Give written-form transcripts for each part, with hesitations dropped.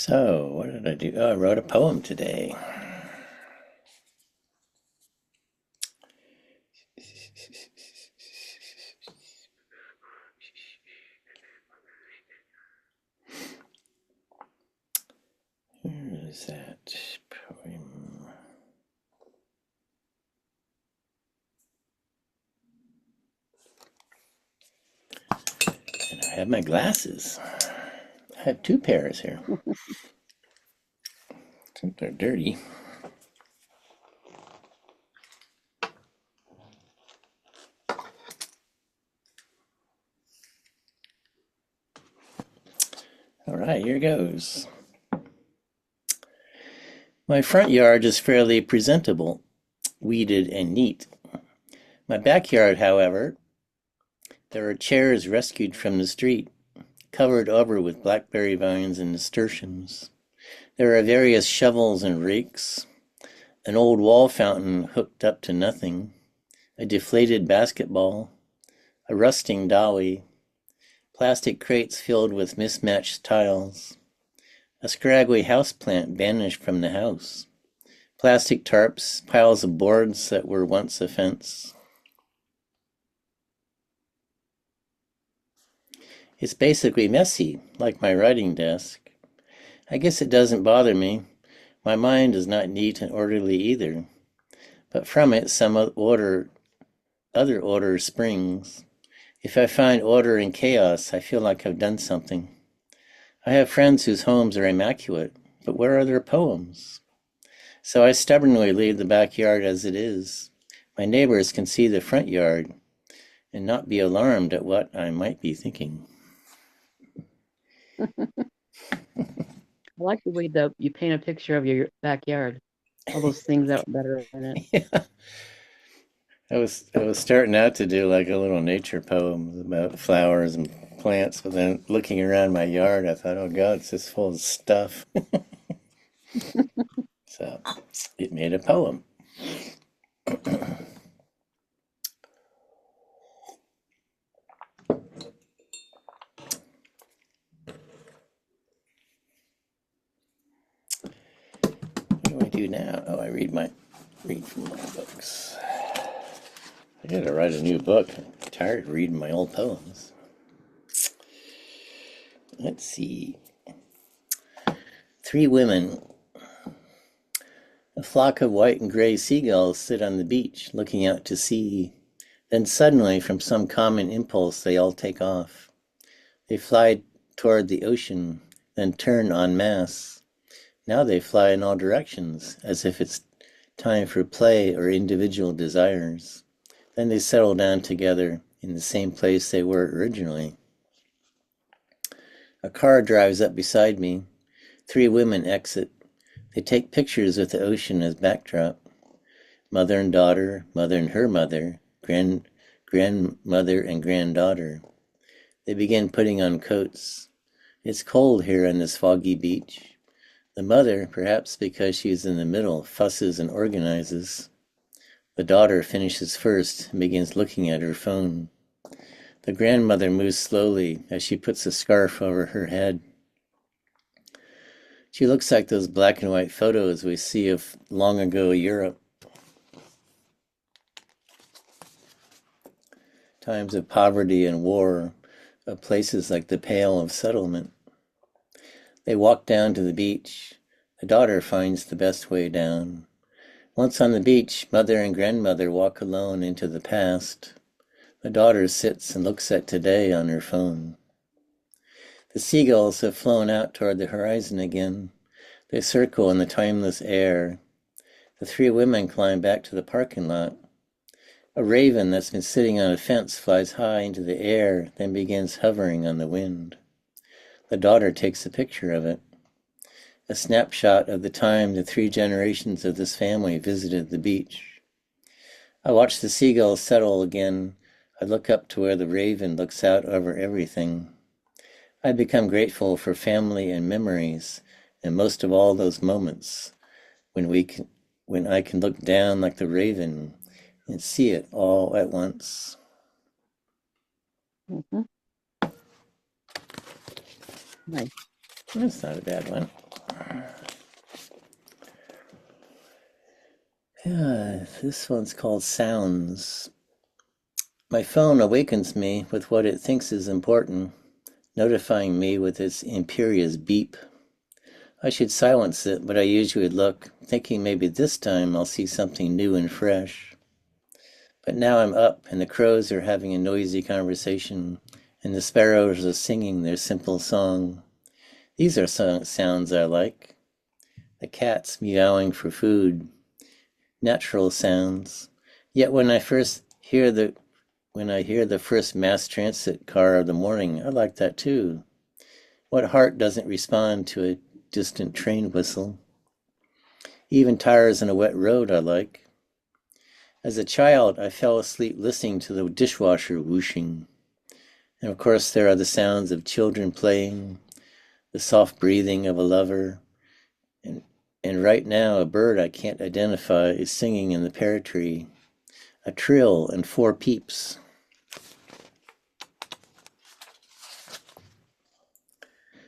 So, what did I do? Oh, I wrote a poem today. Where is that poem? And I have my glasses. I have two pairs here. Since they're dirty. All right, here goes. My front yard is fairly presentable, weeded and neat. My backyard, however, there are chairs rescued from the street, covered over with blackberry vines and nasturtiums. There are various shovels and rakes, an old wall fountain hooked up to nothing, a deflated basketball, a rusting dolly, plastic crates filled with mismatched tiles, a scraggly houseplant banished from the house, plastic tarps, piles of boards that were once a fence. It's basically messy, like my writing desk. I guess it doesn't bother me. My mind is not neat and orderly either, but from it some other order springs. If I find order in chaos, I feel like I've done something. I have friends whose homes are immaculate, but where are their poems? So I stubbornly leave the backyard as it is. My neighbors can see the front yard and not be alarmed at what I might be thinking. I like the way that you paint a picture of your backyard, all those things that are in it. Yeah, I was starting out to do like a little nature poem about flowers and plants, but then looking around my yard, I thought, oh God, it's just full of stuff. So it made a poem. What do I do now? Oh, I read from my books. I gotta write a new book. I'm tired of reading my old poems. Let's see. Three women. A flock of white and gray seagulls sit on the beach, looking out to sea. Then suddenly, from some common impulse, they all take off. They fly toward the ocean, then turn en masse. Now they fly in all directions, as if it's time for play or individual desires. Then they settle down together in the same place they were originally. A car drives up beside me. Three women exit. They take pictures with the ocean as backdrop. Mother and daughter, mother and her mother, grandmother and granddaughter. They begin putting on coats. It's cold here on this foggy beach. The mother, perhaps because she's in the middle, fusses and organizes. The daughter finishes first and begins looking at her phone. The grandmother moves slowly as she puts a scarf over her head. She looks like those black and white photos we see of long ago Europe. Times of poverty and war, of places like the Pale of Settlement. They walk down to the beach. The daughter finds the best way down. Once on the beach, mother and grandmother walk alone into the past. The daughter sits and looks at today on her phone. The seagulls have flown out toward the horizon again. They circle in the timeless air. The three women climb back to the parking lot. A raven that's been sitting on a fence flies high into the air, then begins hovering on the wind. The daughter takes a picture of it. A snapshot of the time the three generations of this family visited the beach. I watch the seagulls settle again. I look up to where the raven looks out over everything. I become grateful for family and memories, and most of all those moments when I can look down like the raven and see it all at once. Hmm. Nice. That's not a bad one. Yeah, this one's called Sounds. My phone awakens me with what it thinks is important, notifying me with its imperious beep. I should silence it, but I usually look, thinking maybe this time I'll see something new and fresh. But now I'm up, and the crows are having a noisy conversation, and the sparrows are singing their simple song. These are sounds I like. The cat's meowing for food, natural sounds. Yet when I hear the first mass transit car of the morning, I like that too. What heart doesn't respond to a distant train whistle? Even tires on a wet road I like. As a child, I fell asleep listening to the dishwasher whooshing. And of course, there are the sounds of children playing, the soft breathing of a lover, and, and right now a bird I can't identify is singing in the pear tree, a trill and four peeps.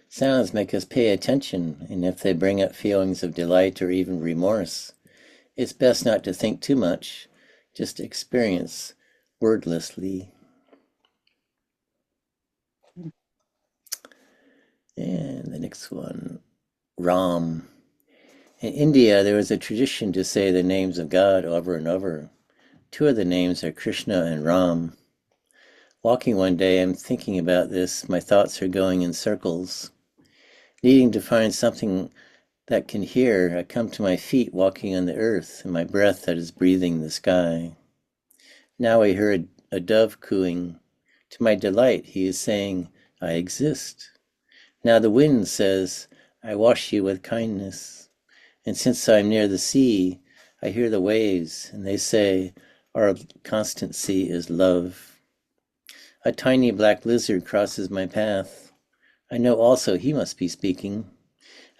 Sounds make us pay attention, and if they bring up feelings of delight or even remorse, it's best not to think too much, just experience wordlessly. And the next one, Ram. In India, there is a tradition to say the names of God over and over. Two of the names are Krishna and Ram. Walking one day, I'm thinking about this. My thoughts are going in circles. Needing to find something that can hear, I come to my feet walking on the earth, and my breath that is breathing the sky. Now I hear a dove cooing. To my delight, he is saying, I exist. Now the wind says, I wash you with kindness. And since I'm near the sea, I hear the waves, and they say, our constancy is love. A tiny black lizard crosses my path. I know also he must be speaking.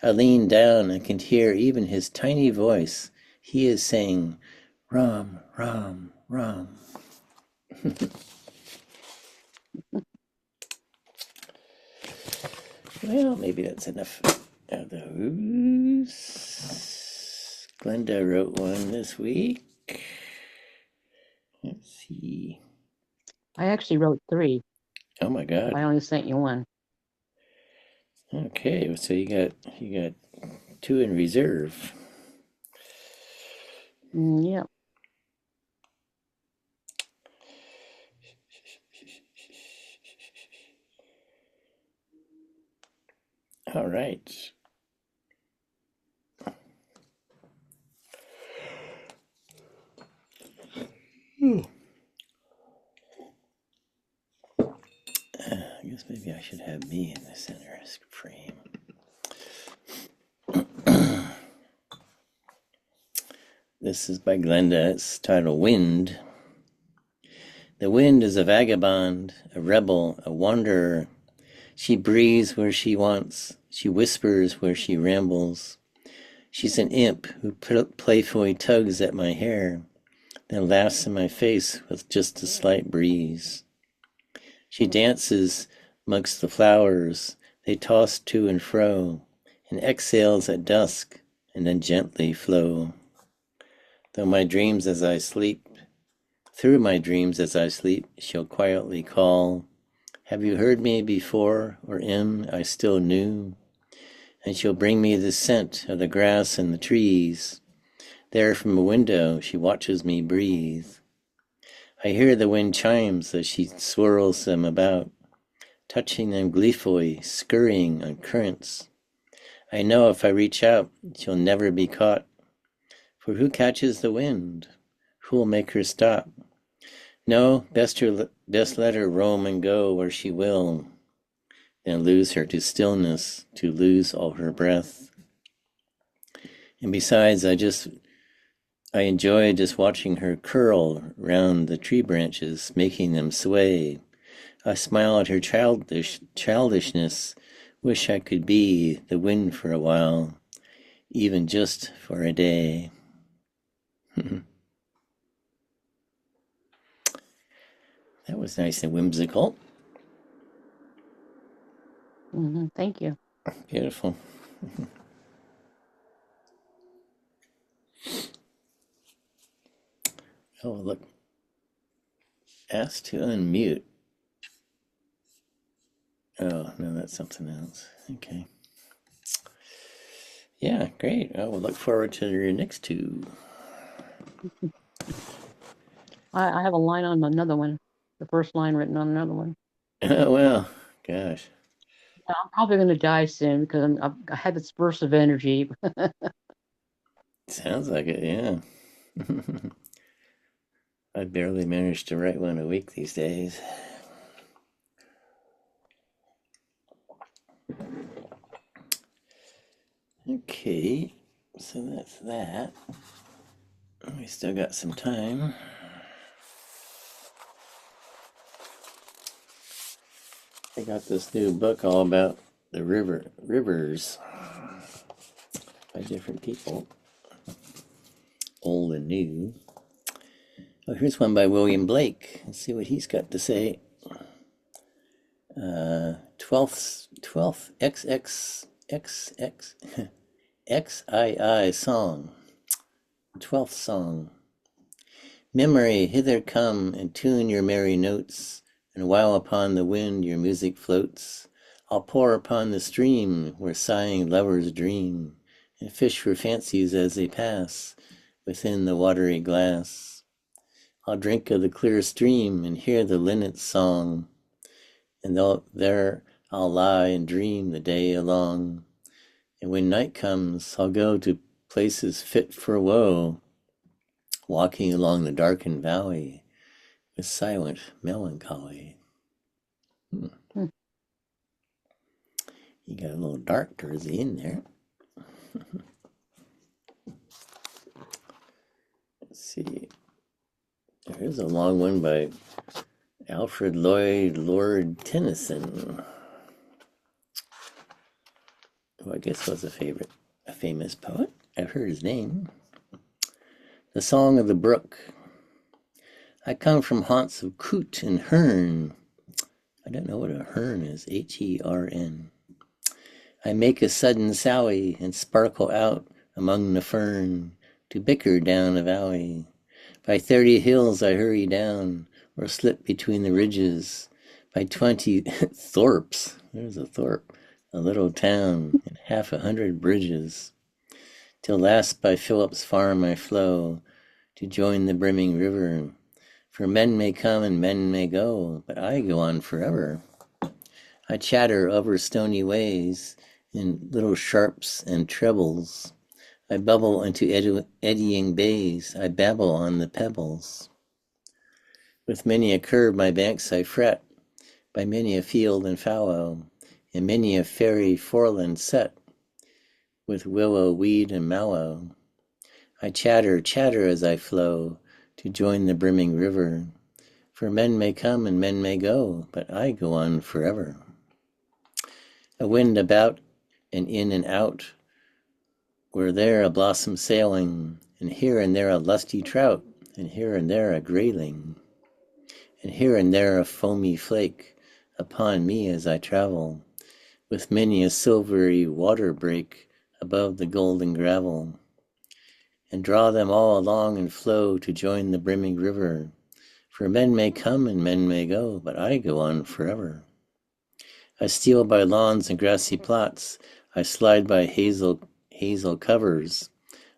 I lean down and can hear even his tiny voice. He is saying, Ram, Ram, Ram. Well, maybe that's enough of those. Glenda wrote one this week. Let's see. I actually wrote 3. Oh my God. I only sent you one. Okay, so you got 2 in reserve. Yeah. All right. I guess maybe I should have me in the center frame. This is by Glenda. It's titled Wind. The wind is a vagabond, a rebel, a wanderer. She breathes where she wants. She whispers where she rambles. She's an imp who playfully tugs at my hair, then laughs in my face with just a slight breeze. She dances amongst the flowers. They toss to and fro, and exhales at dusk, and then gently flow. Through my dreams as I sleep, she'll quietly call, have you heard me before, or am I still new? And she'll bring me the scent of the grass and the trees. There from a window she watches me breathe. I hear the wind chimes as she swirls them about, touching them gleefully, scurrying on currents. I know if I reach out, she'll never be caught. For who catches the wind? Who'll make her stop? No, best let her roam and go where she will, then lose her to stillness, to lose all her breath. And besides, I enjoy just watching her curl round the tree branches, making them sway. I smile at her childishness, wish I could be the wind for a while, even just for a day. That was nice and whimsical. Thank you. Beautiful. Oh, look. Ask to unmute. Oh, no, that's something else. Okay. Yeah, great. Oh, we'll look forward to your next two. I have a line on another one, the first line written on another one. Oh, well, gosh. I'm probably going to die soon because I had this burst of energy. Sounds like it, yeah. I barely manage to write one a week these days. Okay, so that's that. We still got some time. I got this new book all about the rivers by different people, old and new. Oh, here's one by William Blake. Let's see what he's got to say. 12th XXXX XII song. 12th song. Memory, hither come and tune your merry notes, and while upon the wind your music floats, I'll pour upon the stream where sighing lovers dream, and fish for fancies as they pass within the watery glass. I'll drink of the clear stream and hear the linnet's song, and there I'll lie and dream the day along. And when night comes, I'll go to places fit for woe, walking along the darkened valley with silent melancholy. Hmm. You got a little dark towards the end there. Let's see. There's a long one by Alfred Lloyd Lord Tennyson, who I guess was a famous poet. I've heard his name. The Song of the Brook. I come from haunts of coot and hern. I don't know what a hern is. Hern. I make a sudden sally and sparkle out among the fern to bicker down a valley. By 30 hills I hurry down or slip between the ridges. By 20 thorps, there's a thorp, a little town, and 100 bridges. Till last by Philip's farm I flow to join the brimming river. For men may come and men may go, but I go on forever. I chatter over stony ways in little sharps and trebles. I bubble into eddying bays. I babble on the pebbles. With many a curve my banks I fret, by many a field and fallow, and many a fairy foreland set, with willow, weed, and mallow. I chatter, chatter as I flow, to join the brimming river. For men may come and men may go, but I go on forever. A wind about and in and out, where there a blossom sailing, and here and there a lusty trout, and here and there a grayling, and here and there a foamy flake, upon me as I travel, with many a silvery water break above the golden gravel, and draw them all along and flow to join the brimming river. For men may come and men may go, but I go on forever. I steal by lawns and grassy plots, I slide by hazel covers,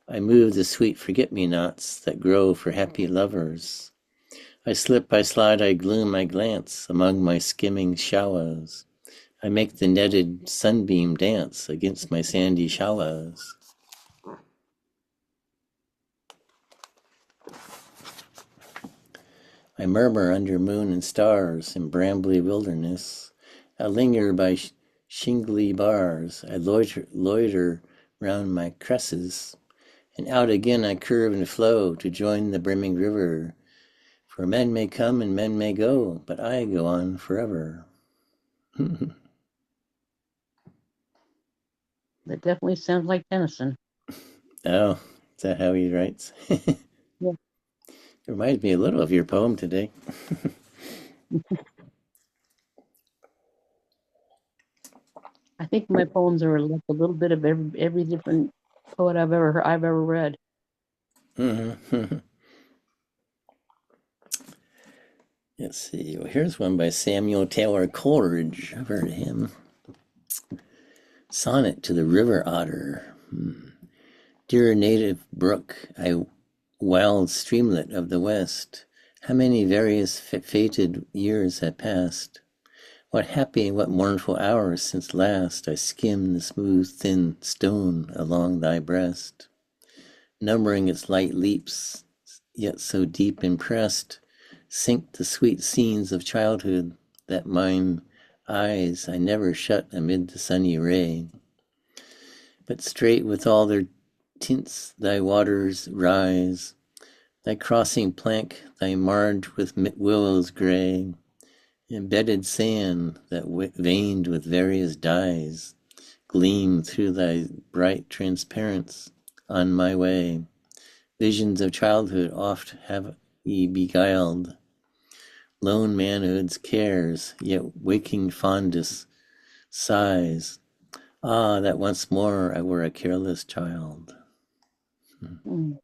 I move the sweet forget-me-nots that grow for happy lovers. I slip, I slide, I gloom, I glance among my skimming shallows. I make the netted sunbeam dance against my sandy shallows. I murmur under moon and stars in brambly wilderness. I linger by shingly bars. I loiter round my cresses. And out again I curve and flow to join the brimming river. For men may come and men may go, but I go on forever. That definitely sounds like Tennyson. Oh, is that how he writes? It Yeah. reminds me a little of your poem today. I think my poems are like a little bit of every different poet I've ever read. Mm-hmm. Let's see. Well, here's one by Samuel Taylor Coleridge. I've heard of him. Sonnet to the River Otter. Dear native brook, wild streamlet of the West, how many various fated years have passed? What happy, what mournful hours since last I skimmed the smooth, thin stone along thy breast, numbering its light leaps, yet so deep impressed, sink the sweet scenes of childhood that mine eyes I never shut amid the sunny ray. But straight with all their tints thy waters rise, thy crossing plank, thy marge with willows gray, embedded sand that veined with various dyes, gleam through thy bright transparence on my way. Visions of childhood oft have ye beguiled, lone manhood's cares, yet waking fondest sighs. Ah, that once more I were a careless child. Mm.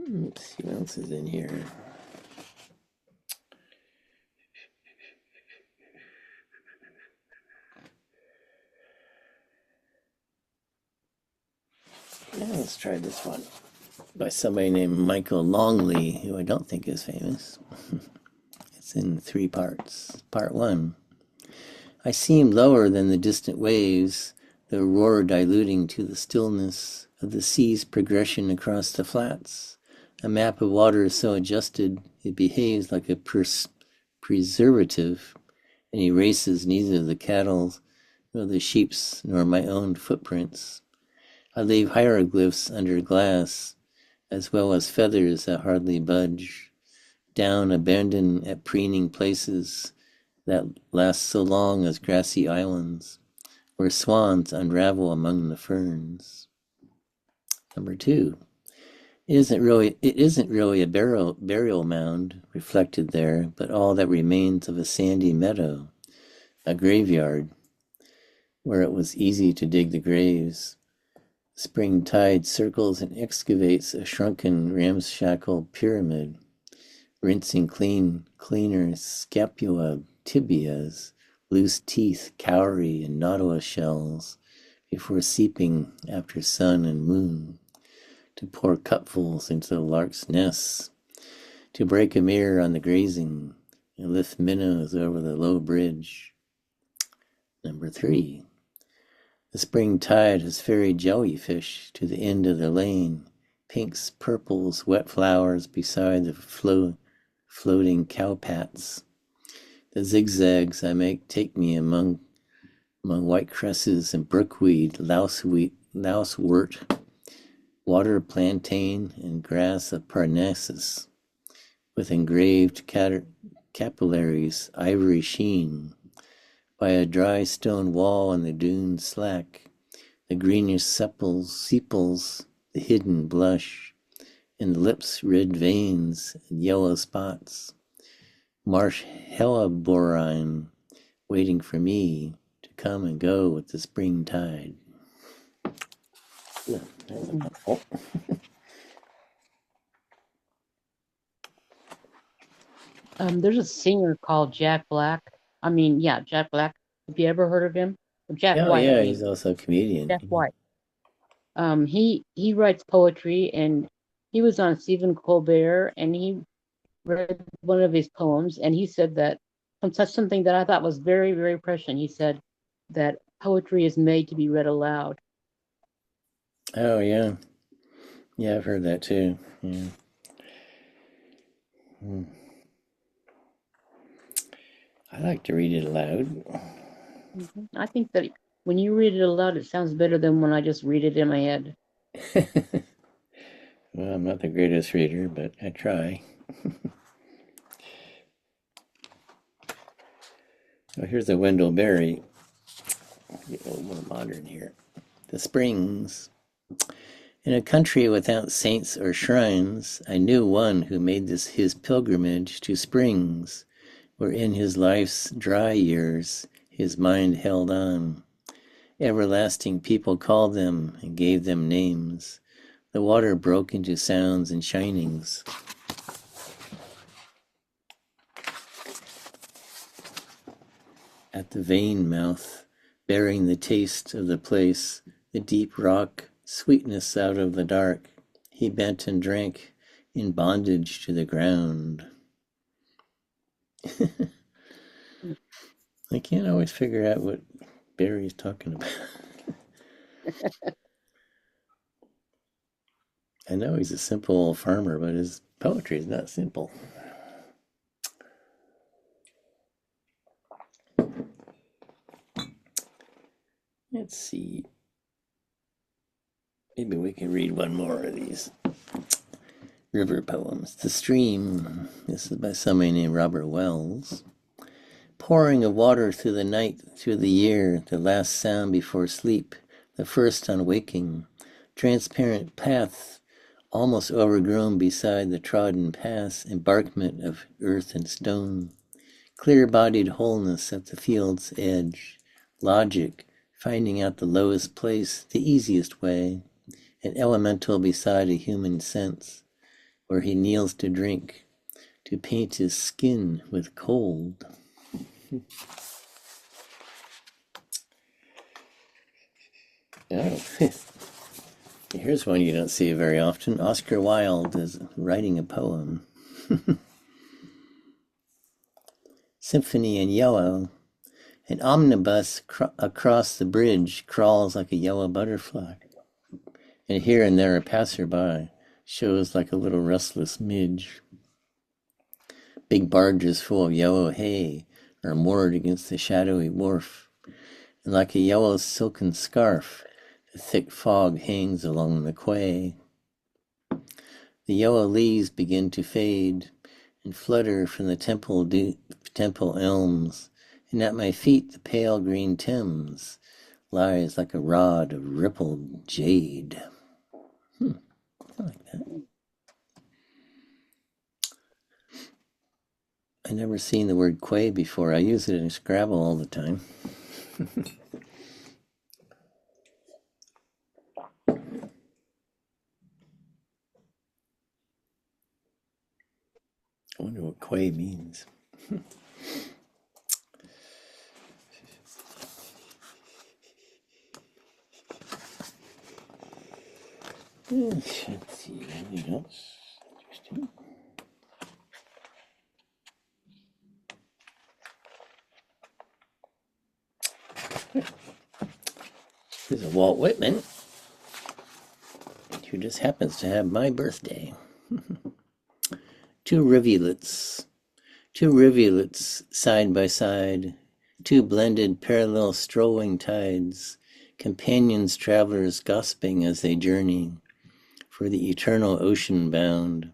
Let's see what else is in here. Yeah, let's try this one by somebody named Michael Longley, who I don't think is famous. It's in 3 parts. Part 1. I seem lower than the distant waves, the roar diluting to the stillness of the sea's progression across the flats. A map of water so adjusted it behaves like a preservative and erases neither the cattle's nor the sheep's nor my own footprints. I leave hieroglyphs under glass, as well as feathers that hardly budge, down abandoned at preening places that last so long as grassy islands, where swans unravel among the ferns. Number 2. It isn't really a burial mound reflected there, but all that remains of a sandy meadow, a graveyard, where it was easy to dig the graves. Spring tide circles and excavates a shrunken ramshackle pyramid, rinsing cleaner scapula, tibias, loose teeth, cowrie, and nautilus shells before seeping after sun and moon to pour cupfuls into the lark's nests, to break a mirror on the grazing and lift minnows over the low bridge. Number 3. The spring tide has ferried jellyfish to the end of the lane, pinks, purples, wet flowers beside the floating cowpats. The zigzags I make take me among white cresses and brookweed, lousewort, water plantain, and grass of Parnassus, with engraved capillaries, ivory sheen. By a dry stone wall in the dune slack, the greenish sepals, the hidden blush, and the lips' red veins and yellow spots. Marsh helleborine, waiting for me to come and go with the spring tide. Yeah, there's a mouthful. There's a singer called Jack Black. Jack Black. Have you ever heard of him? Or Jack Oh White, I yeah, mean. he's also a comedian. Jack White. He writes poetry, and he was on Stephen Colbert, and he read one of his poems, and he said that something that I thought was very, very prescient. He said that poetry is made to be read aloud. Oh yeah, yeah, I've heard that too. Yeah. I like to read it aloud. I think that when you read it aloud, it sounds better than when I just read it in my head. Well, I'm not the greatest reader, but I try. Oh, here's a Wendell Berry. Get a little more modern here. The Springs. In a country without saints or shrines, I knew one who made this his pilgrimage to springs, where in his life's dry years his mind held on. Everlasting people called them and gave them names. The water broke into sounds and shinings. At the vein mouth, bearing the taste of the place, the deep rock, sweetness out of the dark, he bent and drank in bondage to the ground. I can't always figure out what Barry's talking about. I know he's a simple farmer, but his poetry is not simple. Let's see. Maybe we can read one more of these river poems. The Stream. This is by somebody named Robert Wells. Pouring of water through the night, through the year, the last sound before sleep, the first on waking. Transparent path, almost overgrown beside the trodden paths, embankment of earth and stone. Clear-bodied wholeness at the field's edge. Logic, finding out the lowest place, the easiest way. An elemental beside a human sense, where he kneels to drink, to paint his skin with cold. Oh, here's one you don't see very often. Oscar Wilde is writing a poem. Symphony in Yellow. An omnibus across the bridge crawls like a yellow butterfly, and here and there a passerby shows like a little restless midge. Big barges full of yellow hay are moored against the shadowy wharf, and like a yellow silken scarf, the thick fog hangs along the quay. The yellow leaves begin to fade and flutter from the temple elms, and at my feet the pale green Thames lies like a rod of rippled jade. I like that. I never seen the word quay before. I use it in Scrabble all the time. I wonder what quay means. Let's see, anything else interesting? There's a Walt Whitman, who just happens to have my birthday. Two rivulets side by side, two blended parallel strolling tides, companions travelers gossiping as they journey, for the eternal ocean bound.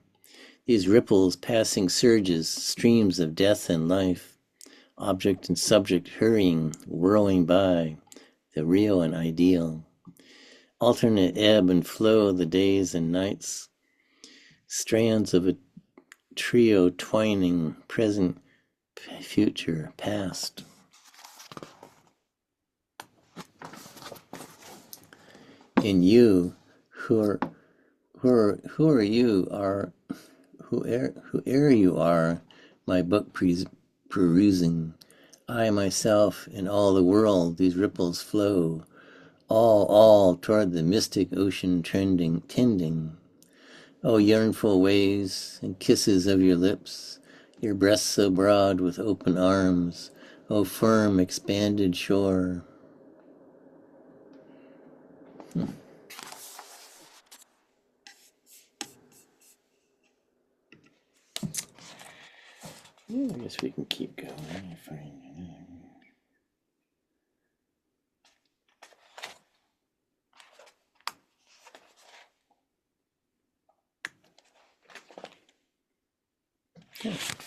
These ripples passing surges, streams of death and life, object and subject hurrying, whirling by, the real and ideal. Alternate ebb and flow the days and nights, strands of a trio twining, present, future, past. In you, whoe'er you are, my book perusing, I myself and all the world, these ripples flow, all toward the mystic ocean tending. Oh, yearnful ways and kisses of your lips, your breasts so broad with open arms, oh, firm expanded shore. Yeah, I guess we can keep going.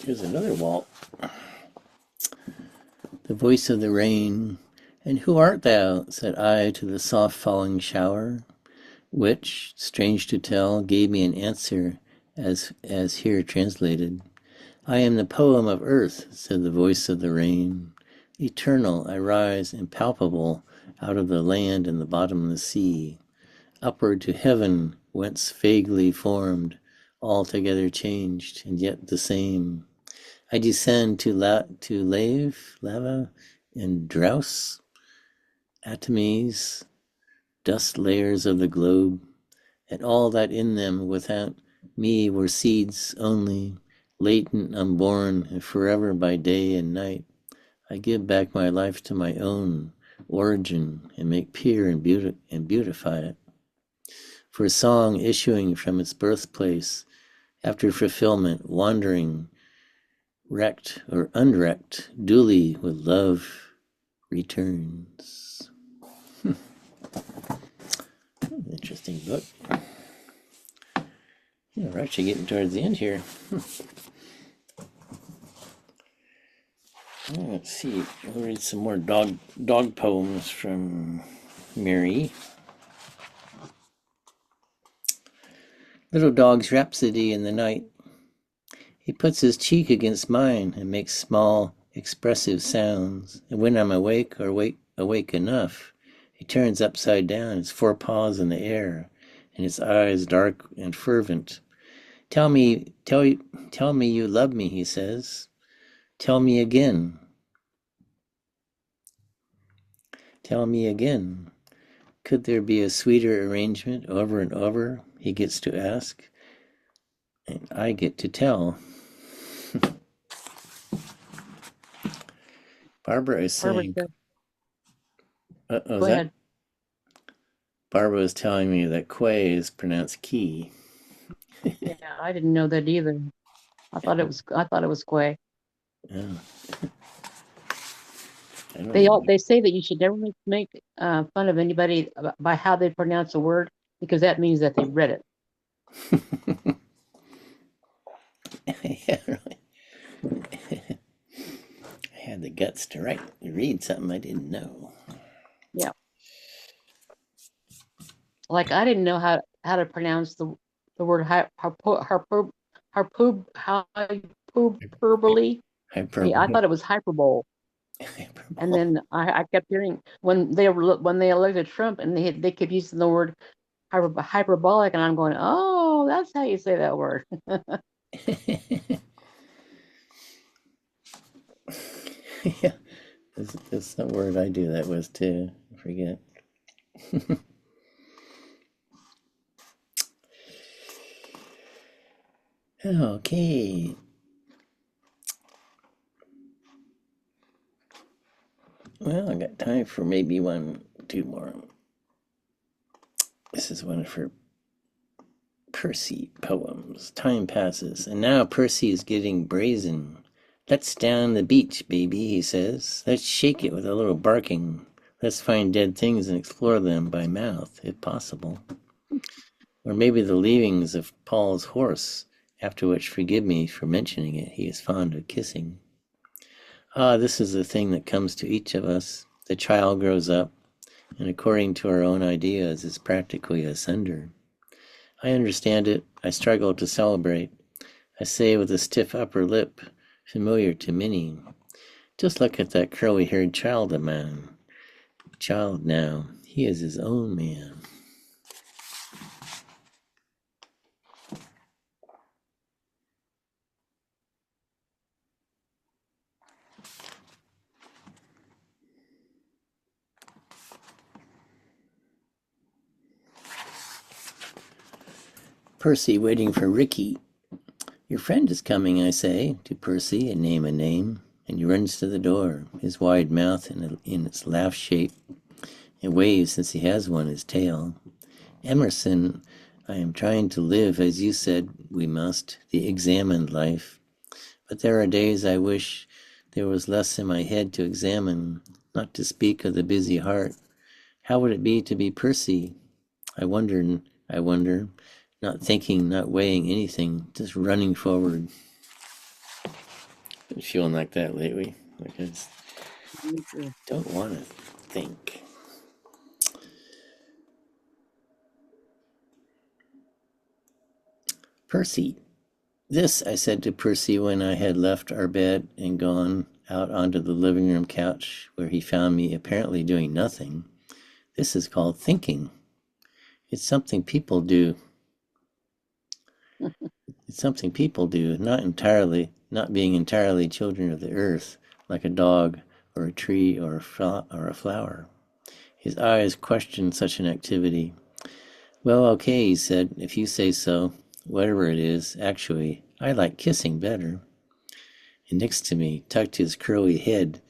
Here's another Walt. The voice of the rain. And who art thou? Said I to the soft falling shower, which, strange to tell, gave me an answer as here translated. I am the poem of earth, said the voice of the rain. Eternal, I rise impalpable out of the land and the bottomless sea, upward to heaven once vaguely formed, altogether changed, and yet the same. I descend to lava, and drouse, atomies, dust layers of the globe, and all that in them without me were seeds only, latent, unborn, and forever by day and night. I give back my life to my own origin and make pure and beautify it. For a song issuing from its birthplace after fulfillment, wandering, wrecked or unwrecked, duly with love returns. Interesting book. Yeah, we're actually getting towards the end here. Let's see. We'll read some more dog poems from Mary. Little dog's rhapsody in the night. He puts his cheek against mine and makes small, expressive sounds. And when I'm awake or awake enough, he turns upside down, his forepaws in the air, and his eyes dark and fervent. Tell me you love me, he says. Tell me again. Tell me again. Could there be a sweeter arrangement over and over? He gets to ask, and I get to tell. Barbara is saying, Go ahead. Barbara was telling me that quay is pronounced key. Yeah, I didn't know that either. I thought it was Quay. Yeah. They say that you should never make fun of anybody by how they pronounce a word, because that means that they read it. Yeah, really. I had the guts to read something I didn't know. Yeah. Like I didn't know how to pronounce the word hyperbole. I thought it was hyperbole. And then I kept hearing when they elected Trump, and they kept using the word hyperbolic, and I'm going, oh, that's how you say that word. Yeah, that's the word I do that was too. I forget. Okay. Well, I got time for maybe two more. This is one of her Percy poems. Time passes, and now Percy is getting brazen. Let's down the beach, baby, he says. Let's shake it with a little barking. Let's find dead things and explore them by mouth, if possible. Or maybe the leavings of Paul's horse, after which, forgive me for mentioning it, he is fond of kissing. Ah, this is the thing that comes to each of us. The child grows up, and according to our own ideas, is practically asunder. I understand it. I struggle to celebrate. I say with a stiff upper lip, familiar to many, just look at that curly-haired child of mine. Child now, he is his own man. Percy waiting for Ricky. Your friend is coming, I say to Percy, and name a name, and he runs to the door, his wide mouth in its laugh shape. It waves, since he has one, his tail. Emerson, I am trying to live as you said we must, the examined life. But there are days I wish there was less in my head to examine, not to speak of the busy heart. How would it be to be Percy? I wonder, not thinking, not weighing anything, just running forward. Been feeling like that lately. Like I just don't want to think. Percy. This, I said to Percy when I had left our bed and gone out onto the living room couch, where he found me apparently doing nothing. This is called thinking. It's something people do. It's something people do, not being entirely children of the earth, like a dog or a tree or a flower. His eyes questioned such an activity. Well, okay, he said, if you say so. Whatever it is, actually, I like kissing better. And next to me tucked his curly head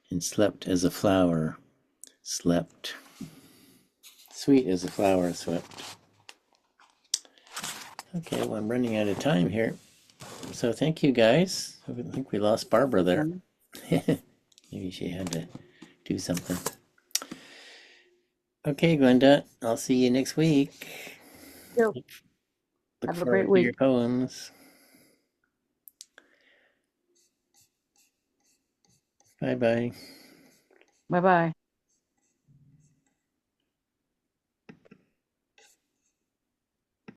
and slept as a flower slept. Sweet as a flower slept. Okay, well, I'm running out of time here. So thank you guys. I think we lost Barbara there. Mhm. Maybe she had to do something. Okay, Glenda, I'll see you next week. So Look have a great forward to week. your poems. Bye bye. Bye bye.